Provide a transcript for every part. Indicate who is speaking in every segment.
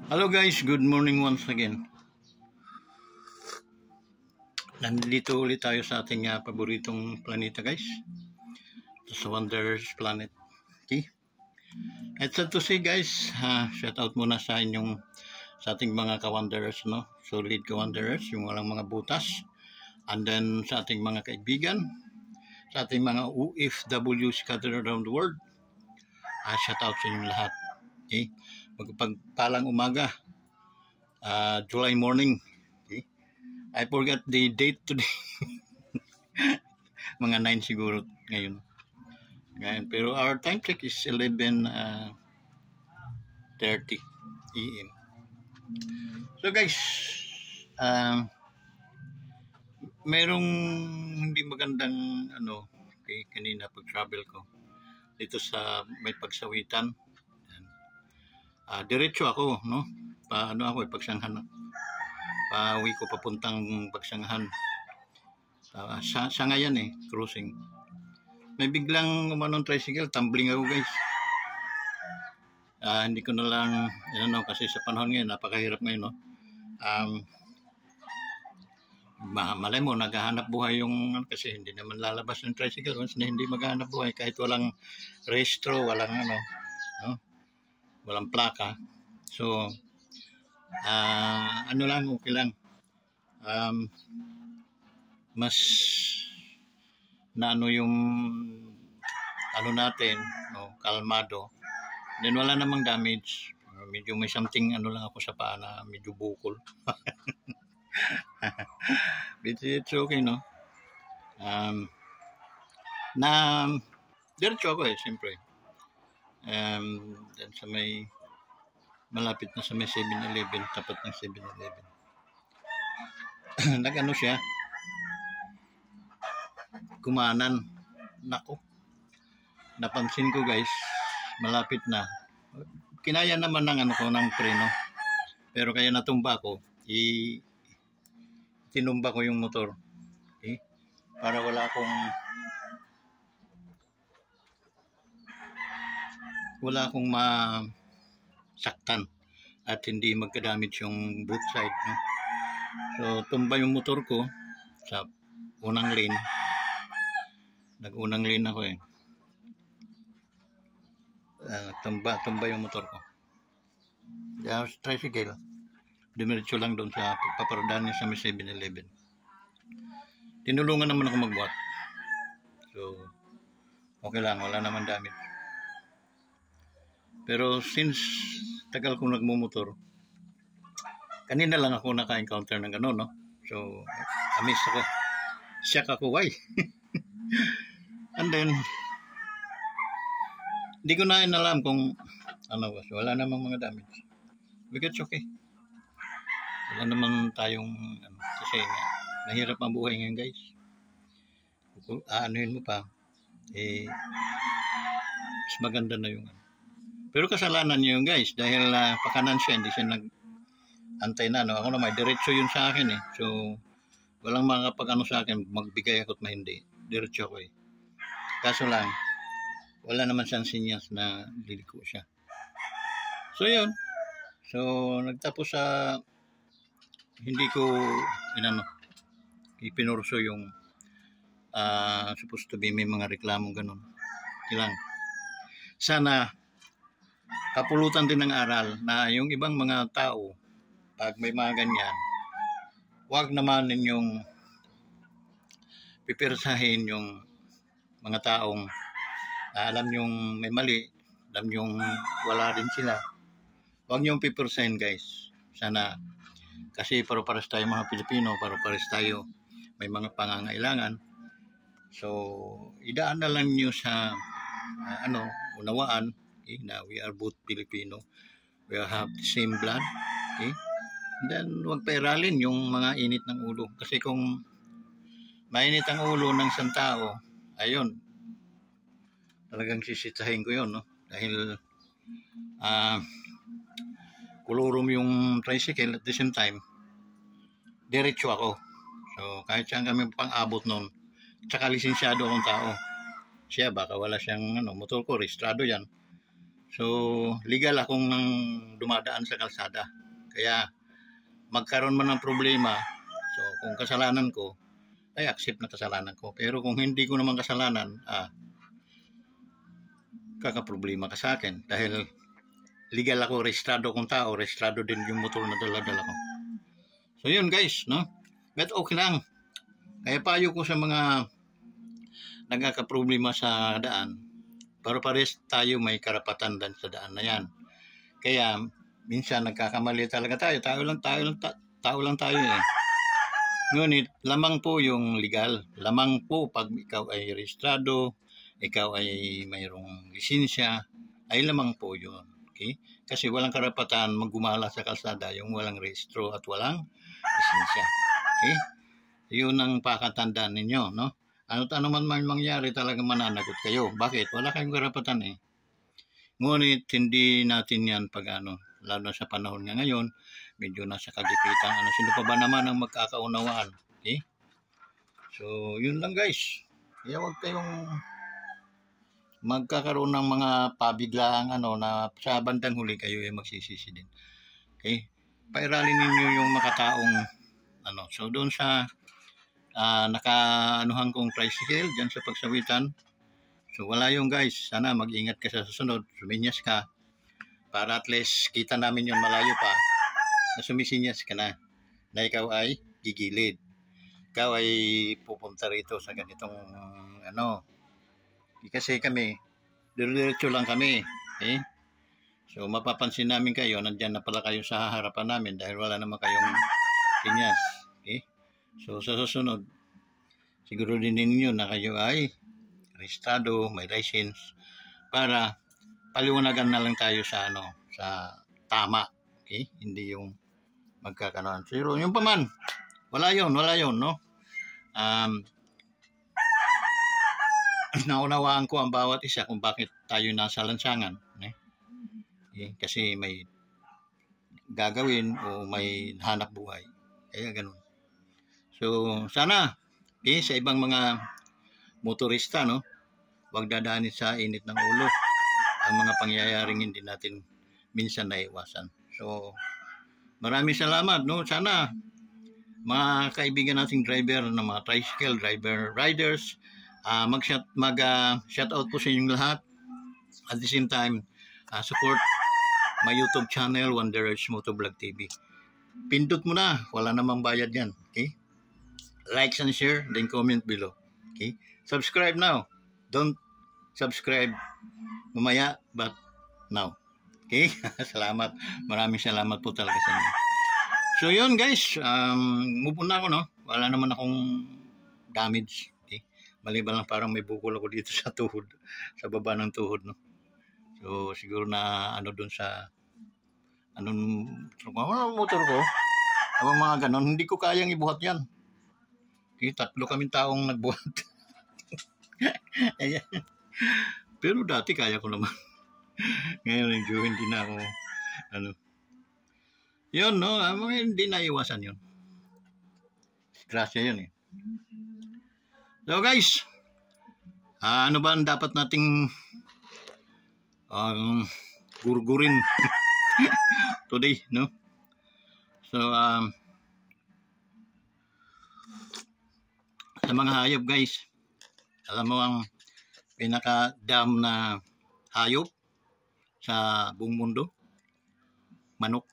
Speaker 1: Hello guys, good morning once again. Nandito ulit tayo sa ating paboritong planeta guys. Sa Wonders Planet. Okay? At sad to say guys, shout out muna sa ating mga ka-wanderers, no? Solid ka-wanderers, yung walang mga butas. And then sa ating mga kaibigan, sa ating mga OFW scattered around the world. Shout out sa inyong lahat. Okay? Magpagpalang umaga, July morning. Okay? I forgot the date today. Mga 9 siguro ngayon. Pero our time check is 11:30 AM. So guys, merong hindi magandang kanina pag travel ko dito sa may pagsawitan. Diretso ako, no? Pagsanghan. Pauwi ko papuntang Pagsanghan. Sa ngayon cruising. May biglang umanong tricycle, tumbling ako guys. Hindi ko na lang, kasi sa panahon ngayon, napakahirap ngayon, no? Malay mo, naghahanap buhay kasi hindi naman lalabas ng tricycle once na hindi maghahanap buhay kahit walang rehistro, walang no? Walang plaka. So, okay lang. Mas yung natin, no, kalmado. Then wala namang damage. Medyo may something lang ako sa paa na medyo bukol. But it's okay, no? Diretso ako siyempre. Then sa malapit na sa may 7-Eleven, tapat ng 7-Eleven. Nag-ano siya, kumanan. Nako, napansin ko guys, malapit na. Kinaya naman ng ng preno. Pero kaya natumba ko, tinumba ko yung motor. Okay? Para wala akong masaktan at hindi magka-damage yung both side, no? So tumba yung motor ko sa unang lane. Nag-unang lane ako tumba yung motor ko. Tricycle, dumiretso lang doon sa paparadaan niya sa 7-Eleven. Tinulungan naman ako magbuhat. So okay lang, wala naman damage. Pero since tagal kong nagmumotor, kanina lang ako naka-encounter ng gano'n, no? So, amazed ako. Shock ako, why? And then, hindi ko na inalam kung wala namang mga damage. Because it's okay. Wala namang tayong, kasi nahirap ang buhay ngayon, guys. Anuhin mo pa, mas maganda na yung Pero kasalanan niyo yun guys, dahil pakanan siya, hindi siya nag-antay na. No? Ako na may diretso yun sa akin So, walang makakapag sa akin, magbigay ako at hindi. Diretso ako Kaso lang, wala naman siyang sinyas na liliko siya. So, yun. So, nagtapos sa hindi ko ipinurso yung supposed to be may mga reklamong ganun. Ilang. Sana kapulutan din ng aral na yung ibang mga tao, pag may mga ganyan, huwag naman ninyong pipirsahin yung mga taong alam yung may mali, alam yung wala rin sila. Huwag niyong pipirsahin guys. Sana, kasi paro-pares tayo mga Pilipino, paro-pares tayo may mga pangangailangan. So, idaan na lang niyo sa unawaan. Okay, na we are both Filipino. We have the same blood. Okay? And then, huwag pairalin yung mga init ng ulo. Kasi kung mainit ang ulo ng isang tao, ayun, talagang sisitahin ko yun, no? Dahil kulurum yung tricycle at the same time, diretso ako. So, kahit saan kami pang-abot nun, tsaka lisensyado akong tao. Siya, baka wala siyang motor ko, registrado yan. So, legal akong dumadaan sa kalsada. Kaya magkaroon man ng problema, so kung kasalanan ko, ay accept na kasalanan ko. Pero kung hindi ko naman kasalanan, kakaproblema ka sa akin. Dahil legal ako, rehistrado kong tao, rehistrado din yung motor na dala-dala ko. So yun guys, no? But okay lang. Kaya payo ko sa mga nagkakaproblema sa daan, pero pares tayo may karapatan din sa daan na yan. Kaya minsan nagkakamali talaga tayo. Tao lang tayo eh. Ngunit lamang po yung legal. Lamang po pag ikaw ay rehistrado, ikaw ay mayroong lisensya, ay lamang po yun. Okay? Kasi walang karapatan maggumala sa kalsada yung walang rehistro at walang lisensya. Okay? Yun ang pakatandaan ninyo, no? Ano man mangyari, talaga mananagot kayo. Bakit? Wala kayong karapatan eh. Ngunit hindi natin yan pag lalo na sa panahon nga ngayon, medyo nasa kagipitan. Sino pa ba naman ang magkakaunawaan? Okay? So, yun lang guys. Kaya huwag kayong magkakaroon ng mga pabiglaang na sa bandang huli kayo ay magsisisi din. Okay? Pairalin ninyo yung makataong So, doon sa nakaanuhan kong tricycle dyan sa pagsawitan. So wala yung guys, sana mag-ingat ka sa susunod, suminyas ka para at least kita namin yung malayo pa na sumisinyas ka na ikaw ay gigilid, ikaw ay pupunta rito sa ganitong kasi kami diretso lang kami, okay? So mapapansin namin kayo, nandyan na pala kayo sa harapan namin dahil wala naman kayong sinyas, okay? So sa susunod, siguro din ninyo na kayo ay rehistrado, may license, para paliwanagan na lang tayo sa sa tama, okay? Hindi yung magkakaroon. Pero yung paman, wala yun, no? Naunawaan ko ang bawat isa kung bakit tayo nasa lansangan, eh? Okay? Kasi may gagawin o may hanap buhay. Kaya ganun. So, sana sa ibang mga motorista, no, huwag dadaanin sa init ng ulo ang mga pangyayaring hindi natin minsan naiwasan. So, maraming salamat, no. Sana mga kaibigan nating driver ng mga tricycle riders, shout out po sa inyong lahat. At the same time, support my YouTube channel, Wanderers Motovlog TV. Pindot mo na, wala namang bayad yan, okay? Like and share, then comment below. Okay? Subscribe now. Don't subscribe mamaya, but now. Okay? Salamat. Maraming salamat po talaga sa inyo. So yun guys, move on na ako, no? Wala naman akong damage. Okay? Maliban lang parang may bukol ako dito sa tuhod, sa baba ng tuhod, no? So siguro na dun sa motor ko, abang mga ganon, hindi ko kayang ibuhat yan. Okay, 3 kaming taong nagbuhat. Ayan. Pero dati kaya ko naman. Ngayon hindi na ako yun, no? Hindi na iwasan yun. Grasya yun eh. So guys, ano ba ang dapat nating gurgurin today, no? So sa mga hayop guys, alam mo ang pinaka-dam na hayop sa buong mundo? Manok.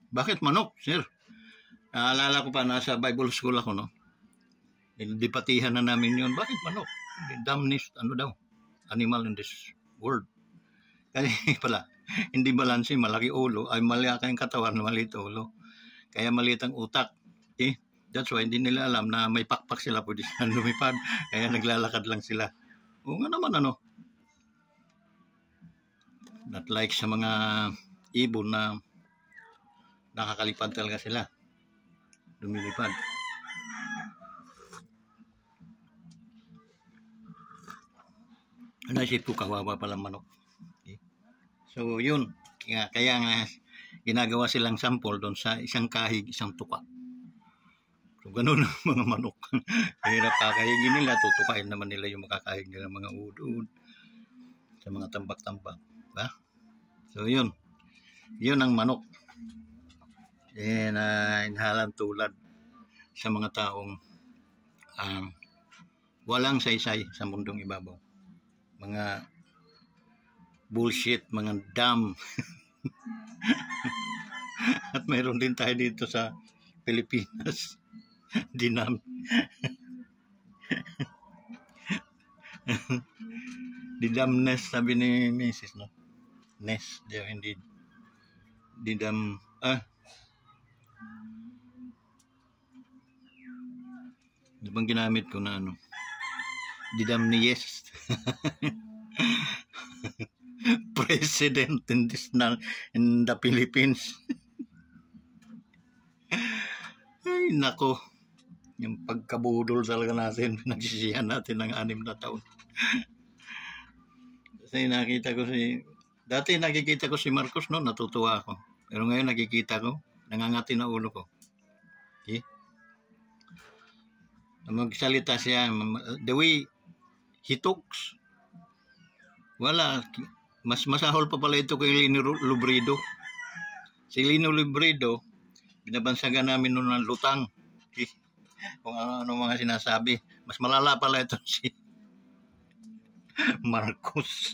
Speaker 1: Bakit manok, sir? Naalala ko pa, nasa Bible school ako, no? Dipatihan na namin yun. Bakit manok? Dumbest, animal in this world. Kasi pala, hindi balanse, malaki ulo, ay malaki ang katawan, maliit ulo. Kaya maliit ang utak. Okay? That's why hindi nila alam na may pakpak sila, pwede silang lumipad. Kaya naglalakad lang sila. O nga naman not like sa mga ibon na nakakalipad talaga sila. Lumilipad. Naisip ko, kawawa palang manok. Okay. So yun, kaya nga ginagawa silang sample doon sa isang kahig, isang tuka. So ganun ang mga manok. Hirap kakahigin nila, tutukain naman nila yung makakahig nila mga uod-uod sa mga tambak-tambak. Diba? So yun ang manok. Inhalang tulad sa mga taong walang saysay sa mundong ibabaw. Mga bullshit, mga dumb. At mayroon din tayo dito sa Pilipinas. Dinam. Didamness, sabi ni Mrs. No? Ness, hindi. Didam, di bang ginamit ko na ano? Didamniyes. President in the Philippines. Ay, nako. Yung pagkabudol talaga natin, pinagsisihan natin ng 6 na taon. Kasi dati nakikita ko si Marcos, no, natutuwa ako. Pero ngayon nakikita ko, nangangati na ulo ko. Okay? Magsalita siya, the way he talks, wala, mas masahol pa pala ito kay Lino Robredo. Si Lino Robredo, binabansagan namin noon ng lutang. Okay? Kung ano mga sinasabi, mas malala pala ito si Marcos.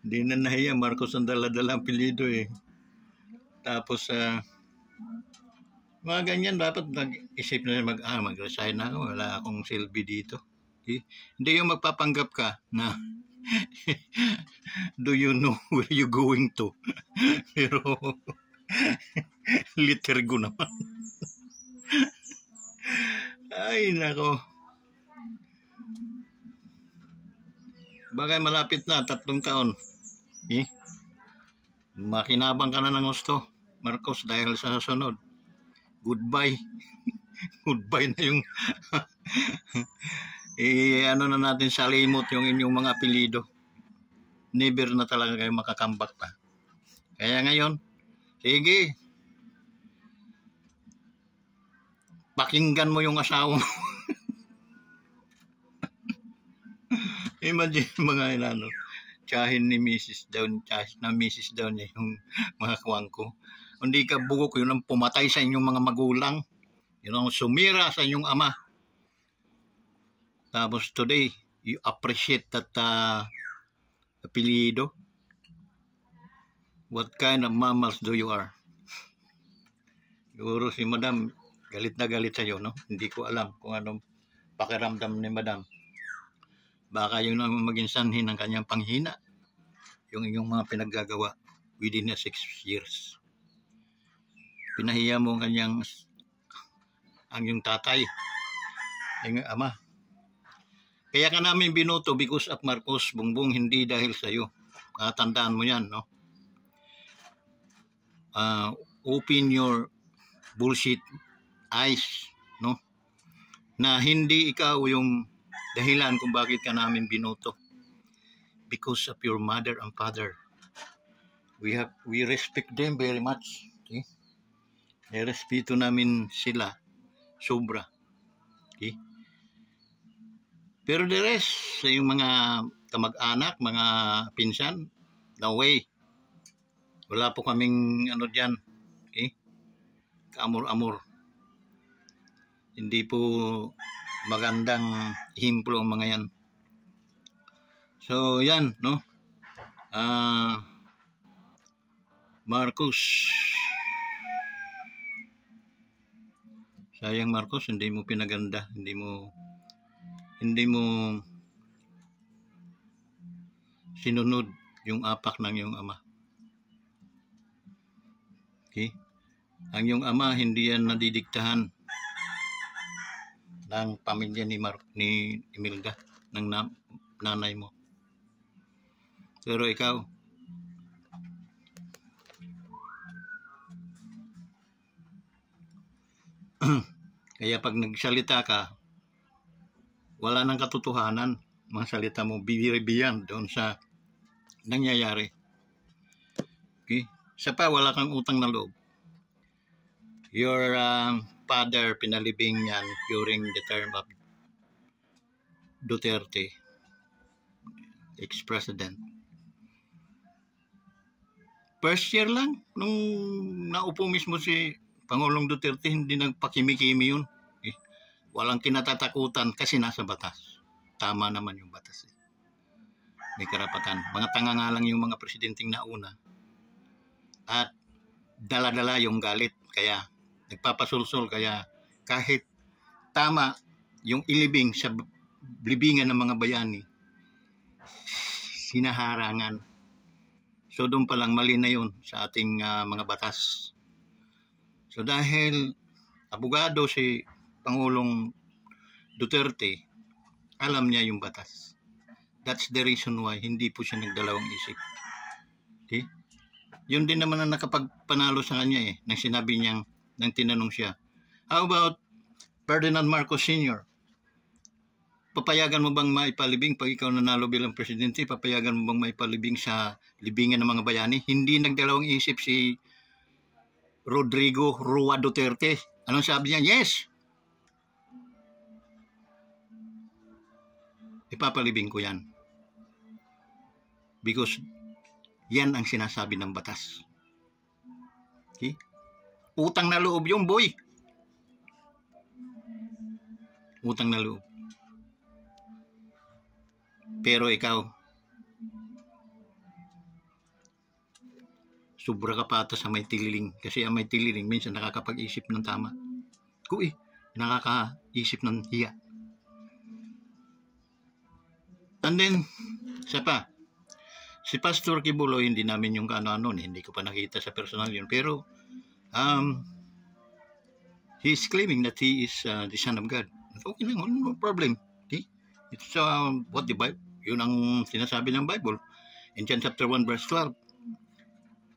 Speaker 1: Hindi na nahiya, Marcos ang dala-dala apelyido eh. Tapos mga ganyan, dapat nag-isip na mag-resign na ako, wala akong silbi dito. Okay? Hindi yung magpapanggap ka na do you know where you going to? Pero litergo naman. Ay, nako. Bagay malapit na, 3 taon. Eh? Makinabang ka na ng gusto, Marcos, dahil sa sunod. Goodbye. Goodbye na yung ano na natin sa limot yung inyong mga apelyido. Never na talaga kayo makakambak pa. Kaya ngayon, sige, pakinggan mo yung asawa mo. Imagine mga inano, tsahin ni Mrs. Down, na Mrs. Down niya yung mga kuwang ko. Hindi ka bugok, yun ang pumatay sa inyong mga magulang. Yun ang sumira sa inyong ama. Tapos today, you appreciate that apelyido. What kind of mammals do you are? Siguro si Madam, galit na galit sa'yo, no? Hindi ko alam kung anong pakiramdam ni Madam. Baka yun ang maging sanhin ng kanyang panghina. Yung inyong mga pinaggagawa within the 6 years. Pinahiya mo ang yung tatay, ang ama. Kaya ka namin binoto because of Marcos, Bongbong, hindi dahil sa iyo. Tandaan mo yan, no? Open your bullshit eyes, no? Na hindi ikaw yung dahilan kung bakit ka namin binoto. Because of your mother and father. We respect them very much. Okay? Respeto namin sila sobra. Okay? Pero the rest, sa yung mga kamag-anak, mga pinsan, no way. Wala po kaming ano dyan. Okay? Kaamor-amor. Hindi po magandang himplo ang mga yan. So, yan, no? Marcos. Sayang, Marcos, hindi mo pinaganda. Hindi mo sinunod yung apak ng iyong ama. Okay? Ang iyong ama, hindi yan nadidiktahan ng pamilya ni Imelda, ng nanay mo. Pero ikaw, kaya pag nagsalita ka, wala nang katotohanan. Mga salita mo, bibiribiyan doon sa nangyayari. Okay? Isa pa, wala kang utang na loob. Your father, pinalibing yan during the term of Duterte, ex-president. First year lang, nung naupo mismo si Pangulong Duterte, hindi nagpakimi-kimi yun. Eh, walang kinatatakutan kasi nasa batas. Tama naman yung batas. May karapatan. Mga tanga nga lang yung mga presidenteng nauna. At dala-dala yung galit. Kaya nagpapasulsol. Kaya kahit tama yung ilibing sa libingan ng mga bayani, sinaharangan. So doon pa lang mali na yun sa ating mga batas. So dahil abogado si Pangulong Duterte, alam niya yung batas. That's the reason why hindi po siya nagdalawang isip. Okay? Yun din naman ang nakapagpanalo sa kanya nang sinabi niyang, nang tinanong siya, how about Ferdinand Marcos Sr.? Papayagan mo bang maipalibing pag ikaw nanalo bilang presidente? Papayagan mo bang maipalibing sa libingan ng mga bayani? Hindi nagdalawang isip si Rodrigo Roa Duterte. Anong sabi niya? Yes! Ipapalibing ko yan. Because yan ang sinasabi ng batas. Okay? Utang na loob yung boy. Utang na loob. Pero ikaw, sobra ka pa ata sa may tililing. Kasi ang may tililing, minsan nakakapag-isip ng tama. Nakakaisip ng hiya. And then, isa pa, si Pastor Kibuloy, hindi namin yung ano-ano, hindi ko pa nakita sa personal yun. Pero, he is claiming that he is the Son of God. Okay lang, no problem. Okay? It's what the Bible, yun ang sinasabi ng Bible. In John chapter 1 verse 12.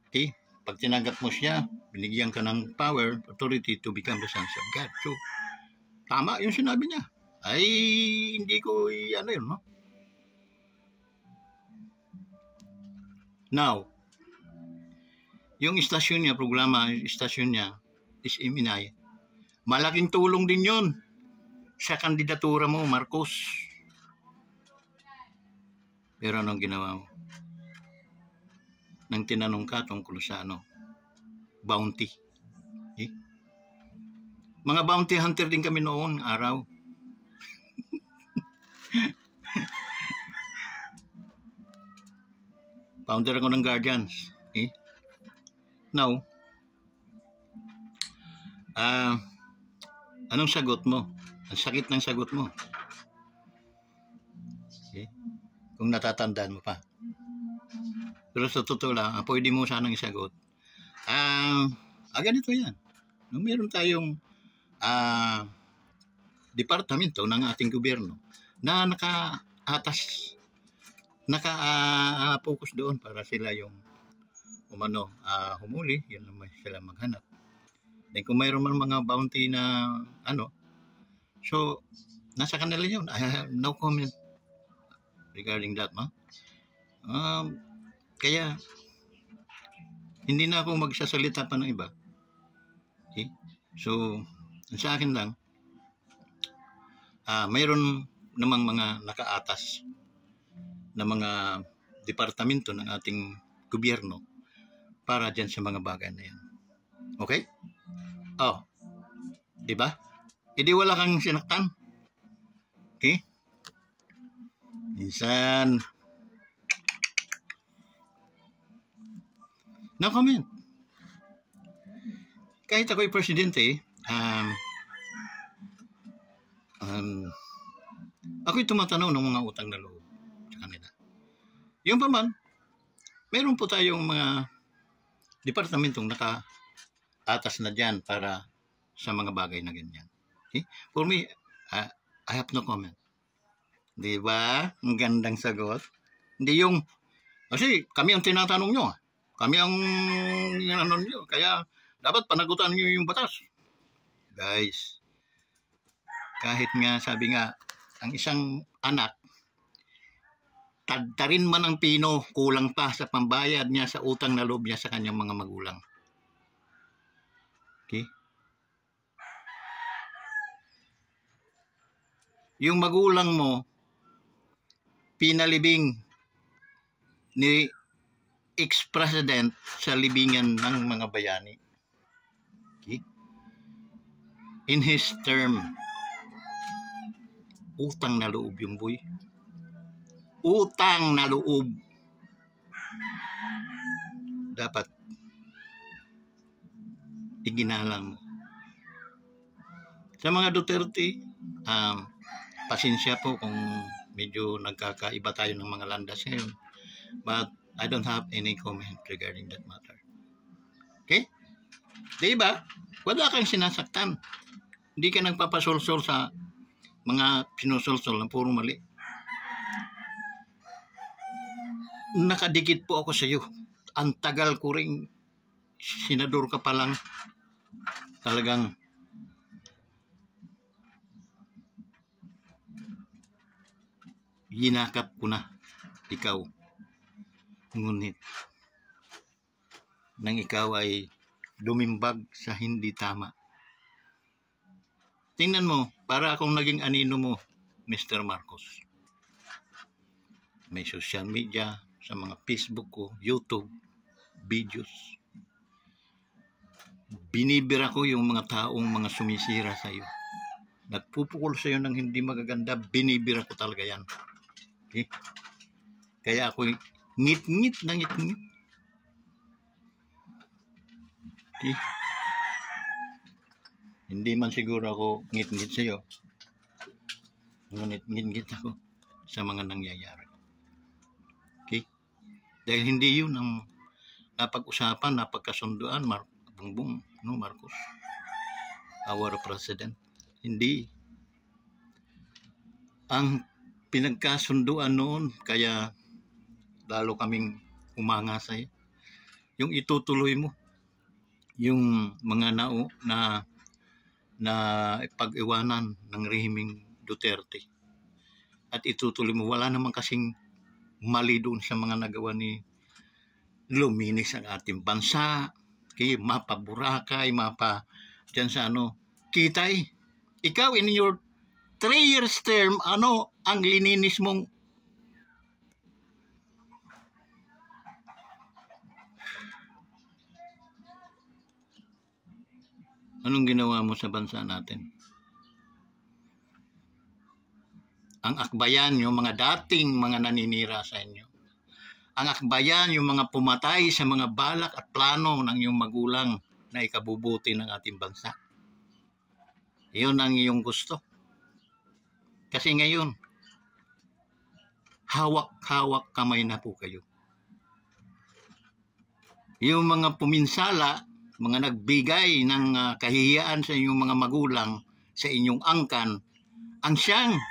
Speaker 1: Okay? Pag tinanggap mo siya, binigyan ka ng power, authority to become the sons of God. So, tama yung sinabi niya. Ay, hindi ko ano yun, no? Now, yung istasyon niya, istasyon niya is Iminay. Malaking tulong din yon sa kandidatura mo, Marcos. Pero anong ginawa mo? Nang tinanong ka tungkol sa bounty. Okay? Mga bounty hunter din kami noon araw. Founder ako ng Guardians. Okay? Now, anong sagot mo? Ang sakit ng sagot mo. Okay? Kung natatandaan mo pa. Pero sa totoo lang, pwede mo sanang isagot. Ganito yan. Meron tayong departamento ng ating gobyerno na naka-focus doon para sila yung humuli, yun naman sila maghanap. Then kung mayroon man mga bounty na so nasa kanila yun. I have no comment regarding that, no? Kaya hindi na ako magsasalita pa ng iba. Okay? So sa akin lang, mayroon namang mga nakaatas na mga departamento ng ating gobyerno para dyan sa mga bagay na yan. Okay? Diba? Hindi wala kang sinaktan. Okay? Minsan, no comment. Kahit ako'y presidente, ako'y tumatanong ng mga utang na loob sa kanila. Yung pa man, meron po tayong mga departamentong naka-atas na dyan para sa mga bagay na ganyan. Okay? For me, I have no comment. Diba? Ang gandang sagot. Hindi yung, kasi kami ang tinatanong nyo. Kami ang nyo. Kaya dapat panagutan nyo yung batas. Guys, kahit nga, sabi nga, ang isang anak, tadtarin man ang pino, kulang pa sa pambayad niya sa utang na loob niya sa kanyang mga magulang. Okay? Yung magulang mo, pinalibing ni ex-president sa libingan ng mga bayani. Okay? In his term, utang na loob yung boy. Utang na loob. Dapat iginalang mo. Sa mga Duterte, pasensya po kung medyo nagkakaiba tayo ng mga landas ngayon. But I don't have any comment regarding that matter. Okay? Diba? Wala kang sinasaktan. Hindi ka nagpapasolsol sa mga sinusolsol ng puro mali. Nakadikit po ako sa iyo. Ang tagal ko rin, senador ka pa lang, talagang ginakap ko na ikaw. Ngunit nang ikaw ay lumimbag sa hindi tama. Tingnan mo, para akong naging anino mo, Mr. Marcos. May social media, sa mga Facebook ko, YouTube, videos. Binibira ko yung mga taong mga sumisira sa iyo. Nagpupukol sa iyo ng hindi magaganda, binibira ko talaga yan. Okay? Kaya ako ngit-ngit na ngit-ngit. Okay? Hindi man siguro ako ngit-ngit sa iyo. Ngunit ngit-ngit ako sa mga nangyayari. Okay? Dahil hindi yun ang napag-usapan, napagkasunduan, Bongbong, no, Marcos, our president. Hindi. Ang pinagkasunduan noon, kaya lalo kaming umanga sa iyo, yung itutuloy mo, yung mga na pag-iwanan ng rehimeng Duterte. At itutuloy mo, wala naman kasing mali doon sa mga nagawa ni luminis ang ating bansa, kay mapa Boracay, mapa dyan sa Kitay. Ikaw in your 3 years term, ang lininis mong anong ginawa mo sa bansa natin? Ang akbayan, yung mga dating mga naninira sa inyo. Ang akbayan, yung mga pumatay sa mga balak at plano ng iyong magulang na ikabubuti ng ating bansa. Iyon ang iyong gusto. Kasi ngayon, hawak-hawak kamay na po kayo. Yung mga puminsala, mga nagbigay ng kahihiyaan sa inyong mga magulang, sa inyong angkan, ang siyang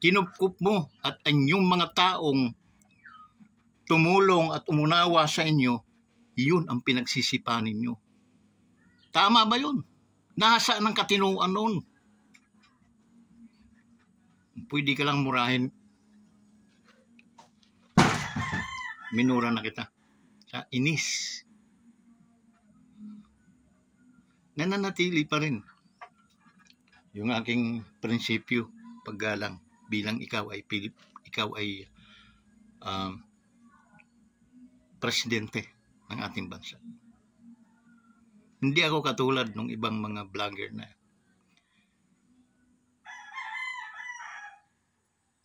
Speaker 1: kinupkup mo at inyong mga taong tumulong at umunawa sa inyo, yun ang pinagsisipa ninyo. Tama ba yun? Nasaan ang katinuan noon? Pwede ka lang murahin. Minura na kita. Sa inis. Nananatili pa rin yung aking prinsipyo, paggalang, bilang ikaw ay presidente ng ating bansa. Hindi ako katulad ng ibang mga vlogger na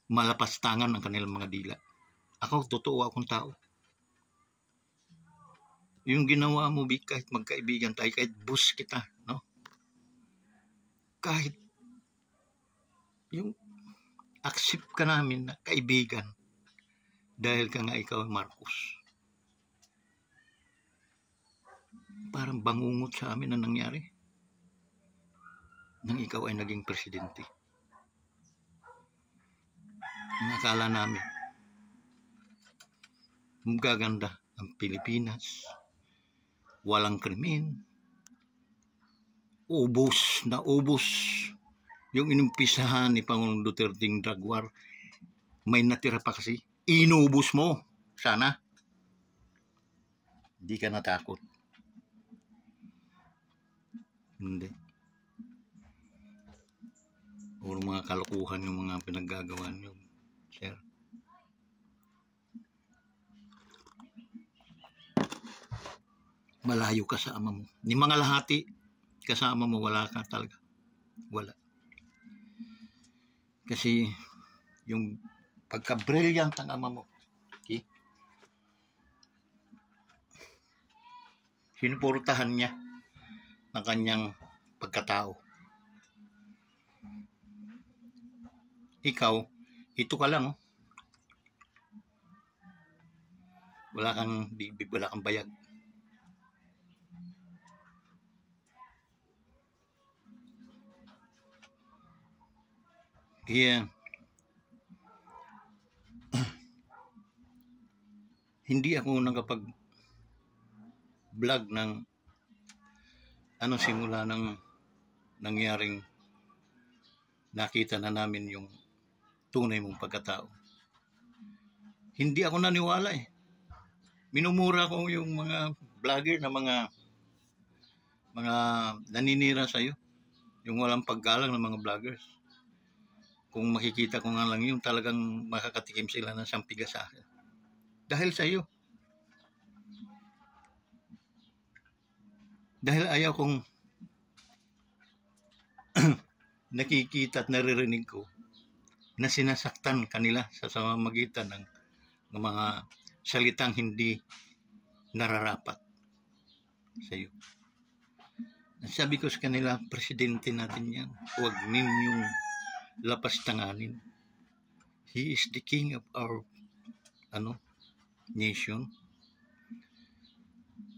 Speaker 1: malapastangan ang kanilang mga dila. Ako, totoo akong tao. Yung ginawa mo, kahit magkaibigan tayo, kahit boss kita, no? Kahit yung accept ka namin na kaibigan dahil ka nga ikaw, Marcos. Parang bangungot sa amin na nangyari nang ikaw ay naging presidente. Ang akala namin magaganda ang Pilipinas, walang krimen, ubos na ubos yung inumpisahan ni Pangulong Duterte'ng drug war. May natira pa kasi, inubos mo. Sana hindi ka natakot. Hindi. O mga kalokohan yung mga pinaggagawa nyo, sir. malayo ka sa ama mo. Ni mga lahati, kasama mo, wala ka talaga. Wala. Kasi yung pagka-brilliant ang ama mo, okay? Sinuportahan niya ng kanyang pagkatao. Ikaw, ito ka lang, oh. Wala kang bibig, wala kang bayag. Kaya, hindi ako nakapag-vlog ng simula ng nangyaring nakita na namin yung tunay mong pagkatao. Hindi ako naniwala eh. Minumura ko yung mga vlogger na mga naninira sa'yo. Yung walang paggalang ng mga vloggers. Kung makikita ko nga lang yung talagang makakatikim sila ng sampigas sa akin. Dahil sa'yo. Dahil ayaw kong nakikita at naririnig ko na sinasaktan kanila sa pamamagitan ng mga salitang hindi nararapat sa iyo. Sabi ko sa kanila, presidente natin yan. Huwag ninyong lapastanganin. He is the king of our nation.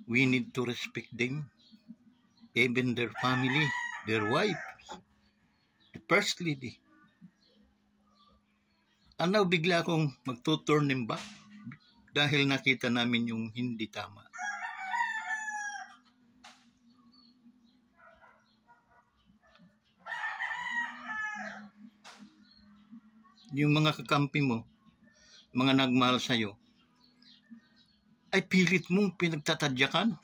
Speaker 1: We need to respect them, even their family, their wives, the first lady. Ano, bigla akong magtuturn him back dahil nakita namin yung hindi tama. Yung mga kakampi mo, mga nagmahal sa'yo, ay pilit mong pinagtatadyakan.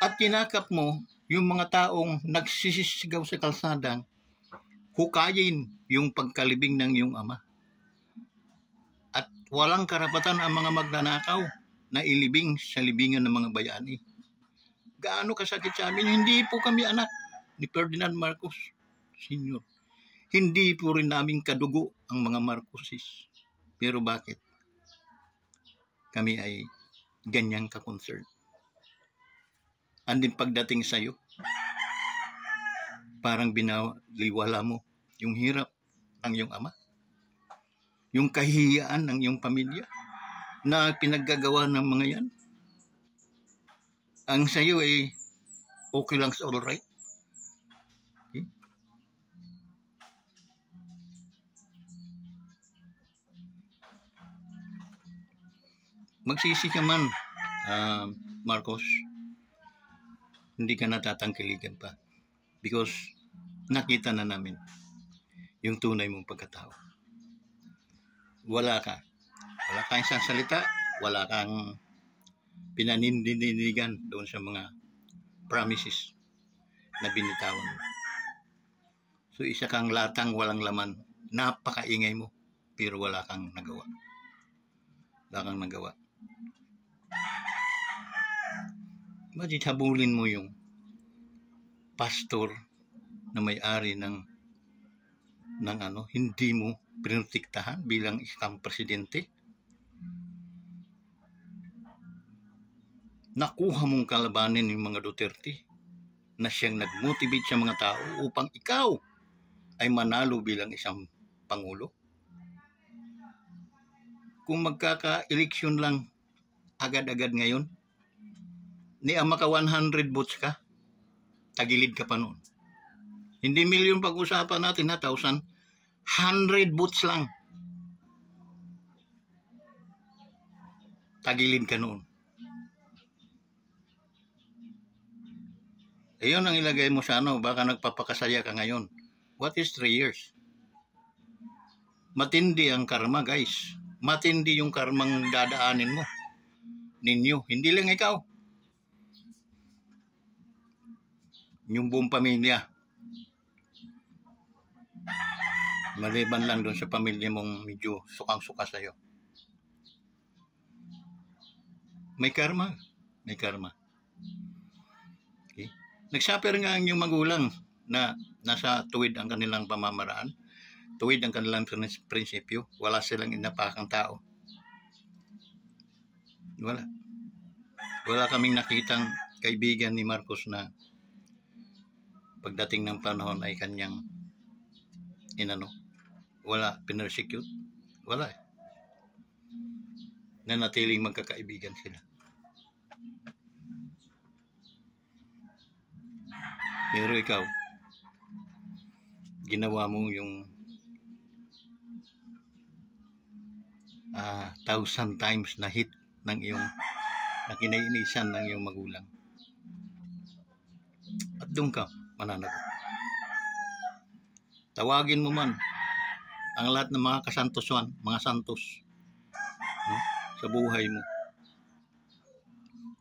Speaker 1: At kinakap mo yung mga taong nagsisisigaw sa kalsadang hukayin yung pagkalibing ng iyong ama. At walang karapatan ang mga magnanakaw na ilibing sa libingan ng mga bayani. Gaano kasakit sa amin? Hindi po kami anak ni Ferdinand Marcos Sr. Hindi po rin namin kadugo ang mga Marcoses. Pero bakit? Kami ay ganyang ka-concern. Andin pagdating sa'yo, parang binaliwala mo yung hirap ng iyong ama. Yung kahihiyaan ng iyong pamilya na pinaggagawa ng mga yan. Ang sa'yo ay okay lang, all right. Okay? Magsisi ka man, Marcos, hindi ka natatangkiligan pa. Because nakita na namin yung tunay mong pagkatao. Wala kang isang salita, wala kang pinanindigan doon sa mga promises na binitawan mo. So isa kang latang walang laman, napakaingay mo, pero wala kang nagawa. Wala kang nagawa. Imagine, habulin mo yung pastor na may-ari ng hindi mo pinotektahan bilang isang presidente. Nakuha mong kalabanin yung mga Duterte na siyang nag-motivate sa mga tao upang ikaw ay manalo bilang isang pangulo. Kung magkaka-eleksyon lang agad-agad ngayon, ni maka 100 votes ka, tagilid ka pa noon. Hindi milyon pag-usapan natin na 1,000, 100 votes lang. Tagilid ka noon. Ayun ang ilagay mo sa baka nagpapakasaya ka ngayon. What is 3 years? Matindi ang karma, guys. Matindi yung karmang dadaanin mo. Ninyo, hindi lang ikaw. Yung buong pamilya. Maliban lang doon sa pamilya mong medyo sukang-suka sa'yo. May karma. may karma. Okay? Nagsuffer nga ang inyong magulang na nasa tuwid ang kanilang pamamaraan, tuwid ang kanilang prinsipyo, wala silang inapakang tao. Wala kaming nakitang kaibigan ni Marcos na pagdating ng panahon ay kanyang wala, pinersecute, wala eh. Nanatiling magkakaibigan sila. Pero ikaw, ginawa mo yung 1,000 times na hit ng iyong na kinainisan ng iyong magulang. At doon ka mananagot. Tawagin mo man ang lahat ng mga kasantosan, mga santos, no, sa buhay mo.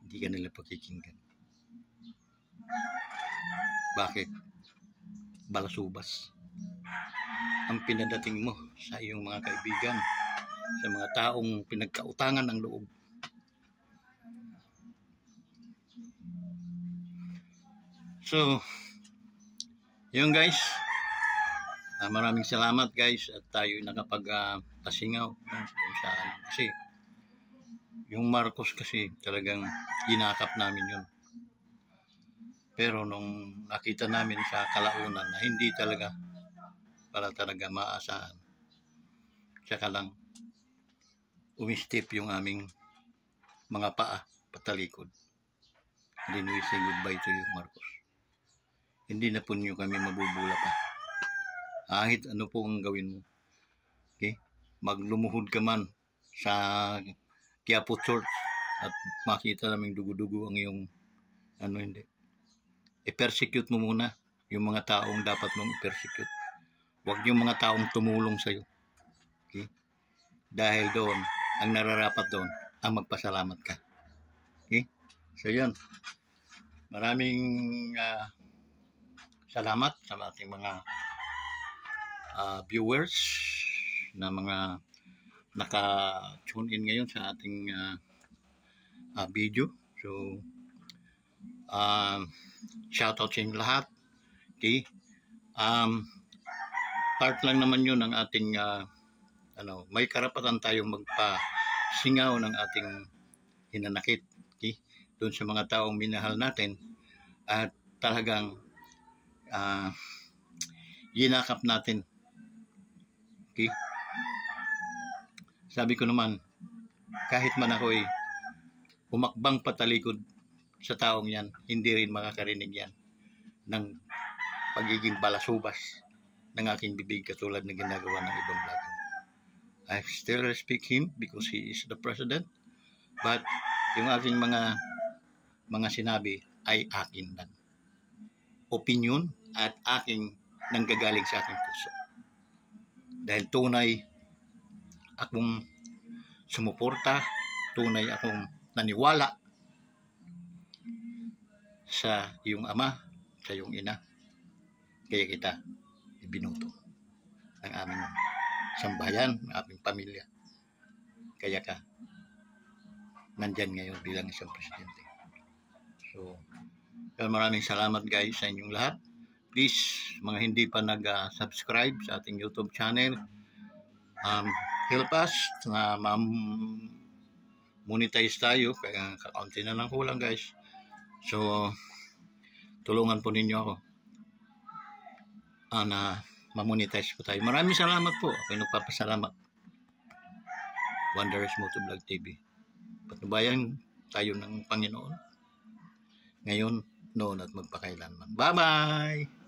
Speaker 1: Hindi ka nila pakikinggan. Bakit? Balasubas ang pinadating mo sa iyong mga kaibigan, sa mga taong pinagkautangan ng loob. So, yun guys. Maraming salamat guys at tayo nakapag-pasingaw kasi yung Marcos kasi talagang ginakap namin yun. Pero nung nakita namin sa kalaunan na hindi talaga maasahan, tsaka lang umistip yung aming mga paa patalikod. Then we say goodbye to you, Marcos. Hindi na po nyo kami mabubula pa. Kahit ano po ang gawin mo. Okay? Maglumuhod ka man sa Quiapo Church at makita naming dugo-dugo ang iyong hindi. I-persecute mo muna yung mga taong dapat mong i-persecute. Huwag yung mga taong tumulong sa'yo. Okay? Dahil doon, ang nararapat doon, ang magpasalamat ka. Okay? So yun. Maraming salamat sa ating mga viewers na mga naka-tune in ngayon sa ating video. So, shoutout sa inyo lahat. Okay? Part lang naman yun ng ating may karapatan tayong magpasingaw ng ating hinanakit. Okay? Doon sa mga taong minahal natin at talagang ginakap natin. Okay? Sabi ko naman, kahit man ako umakbang patalikod sa taong yan, hindi rin makakarinig yan ng pagiging balasubas ng aking bibig katulad na ginagawa ng ibang vlogger. I still respect him because he is the president, but yung aking mga sinabi ay akin lang. Opinion at aking nanggagaling sa aking puso. Dahil tunay akong sumuporta, tunay akong naniwala sa iyong ama, sa iyong ina. Kaya kita ibinuto ng aming sambayan, ng aming pamilya. Kaya ka nandyan ngayon bilang isang presidente. So, maraming salamat guys sa inyong lahat. Please, mga hindi pa nag-subscribe sa ating YouTube channel, help us na monetize tayo. Kaya kakaunti na lang kulang guys. So, tulungan po ninyo ako na ma-monetize po tayo. Maraming salamat po. Ako'y nagpapasalamat. Wonders Motovlog TV. Patnubayan tayo ng Panginoon. Ngayon, noon at magpakailanman. Bye-bye!